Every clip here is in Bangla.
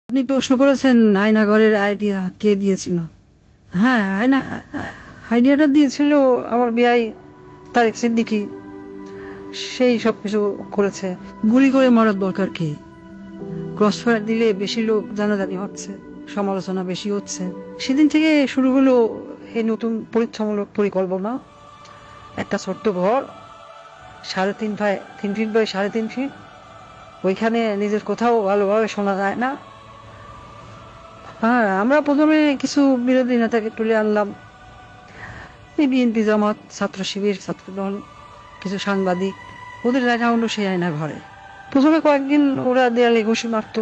আপনি প্রশ্ন করেছেন আয়নাঘরের আইডিয়া কে দিয়েছিল। হ্যাঁ, আইডিয়াটা দিয়েছিল আমার বিয়াই তারেক সিদ্দিকী। সেই সব কিছু করেছে। গুলি করে মরার দরকার কি? ক্রসফায়ার দিলে বেশি লোক জানাজানি হচ্ছে, সমালোচনা বেশি হচ্ছে। সেদিন থেকে শুরু হলো এই নতুন পরীক্ষামূলক পরিকল্পনা। একটা ছোট্ট ঘর, 3.5 ফিট বাই 3.5 ফিট। ওইখানে নিজের কোথাও ভালোভাবে শোনা যায় না। হ্যাঁ, আমরা প্রথমে কিছু বিরোধী নেতাকে তুলে আনলাম, এই বিএনপি, জামাত, ছাত্র শিবির, ছাত্রদল, কিছু সাংবাদিক। ওদের দেখা হলো সেই আয়না ঘরে। প্রথমে কয়েকদিন ওরা দেয়ালে ঘুষি মারত।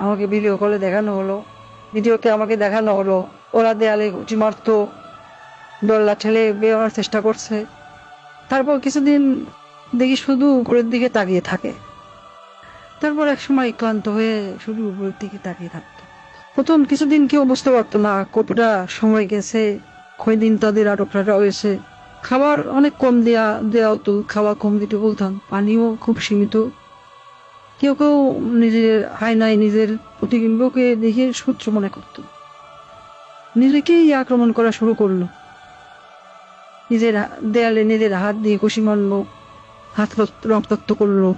আমাকে ভিডিও কলে দেখানো হলো, ভিডিওতে আমাকে দেখানো হলো ওরা দেয়ালে ঘুষি মারত, দল্লা ঠেলে বেরোনোর চেষ্টা করছে। তারপর কিছুদিন দেখি শুধু উপরের দিকে তাকিয়ে থাকে। তারপর এক সময় ক্লান্ত হয়ে শুধু উপরের দিকে তাকিয়ে থাকতো। প্রথম কিছুদিন কেউ বুঝতে পারতো না কতটা সময় গেছে, কয়দিন তাদের আটকটা হয়েছে। খাবার অনেক কম দেওয়া হতো, খাওয়া কম দিতে বলতাম, পানিও খুব সীমিত। কেউ কেউ নিজের আয়নায় নিজের প্রতিবিম্বকে দেখে শত্রু মনে করত, নিজেকেই আক্রমণ করা শুরু করলো। নিজের দেয়ালে নিজের হাত দিয়ে কষি মারলো, হাত রক্তাক্ত করলো।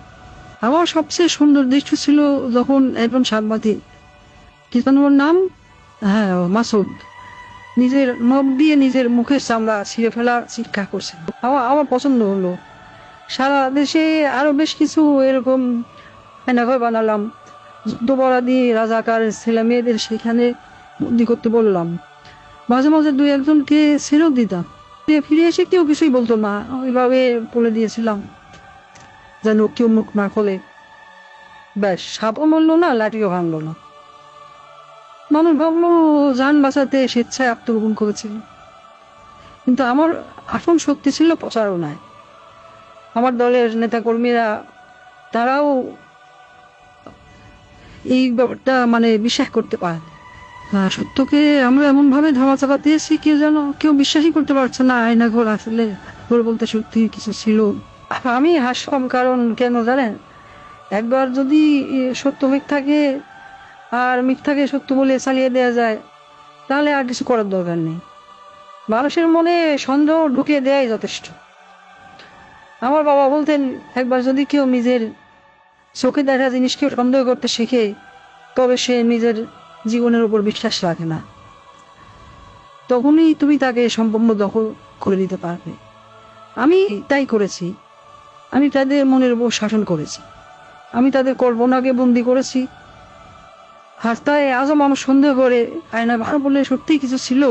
আমার সবচেয়ে সুন্দর দৃশ্য ছিল যখন একজন সাংবাদিক, কি যেন ওর নাম, হ্যাঁ মাসুদ, নিজের নখ দিয়ে নিজের মুখের চামড়া ছিঁড়ে ফেলা চিৎকার করছে। আমার পছন্দ হলো। সারা দেশে আরো বেশ কিছু এরকম আয়নাঘর বানালাম। যুদ্ধপরাধী রাজাকার ছেলে মেয়েদের সেখানে বন্দি করতে বললাম। মাঝে মাঝে দুই একজনকে ছেড়েও দিতাম। ফিরে এসে কেউ কিছুই বলতো না, ওইভাবে বলে দিয়েছিলাম যেন কেউ মুখ না খোলে। ব্যাস, সাপও মরলো না, লাঠিও ভাঙলো না। মানুষ ভাবলো যান বাঁচাতে স্বেচ্ছায় আত্মগোপন করেছিল, কিন্তু আমার আসল শক্তি ছিল প্রচারণায়। আমার দলের নেতাকর্মীরা, তারাও এই ব্যাপারটা বিশ্বাস করতে পারে। সত্যকে আমরা এমন ভাবে ধামাচাপা দিয়েছি, কেউ বিশ্বাসই করতে পারছে না আয়নাঘর আসলে ঘর বলতে সত্যি কিছু ছিল। আমি হাসলাম, কারণ কেন জানেন, একবার যদি সত্য মিথ্যাকে আর মিথ্যাকে সত্য বলে চালিয়ে দেওয়া যায়, তাহলে আর কিছু করার দরকার নেই। মানুষের মনে সন্দেহ ঢুকিয়ে দেওয়াই যথেষ্ট। আমার বাবা বলতেন, একবার যদি কেউ নিজের চোখে দেখা জিনিসকে সন্দেহ করতে শিখে, তবে সে নিজের জীবনের উপর বিশ্বাস রাখে না। তখনই তুমি তাকে সম্পূর্ণ দখল করে দিতে পারবে। আমি তাই করেছি। আমি তাদের মনের উপর শাসন করেছি। আমি তাদের কল্পনাকে বন্দি করেছি। আর তাই আজও মানুষ সন্দেহ করে আয়না ভালো বলে সত্যিই কিছু ছিল।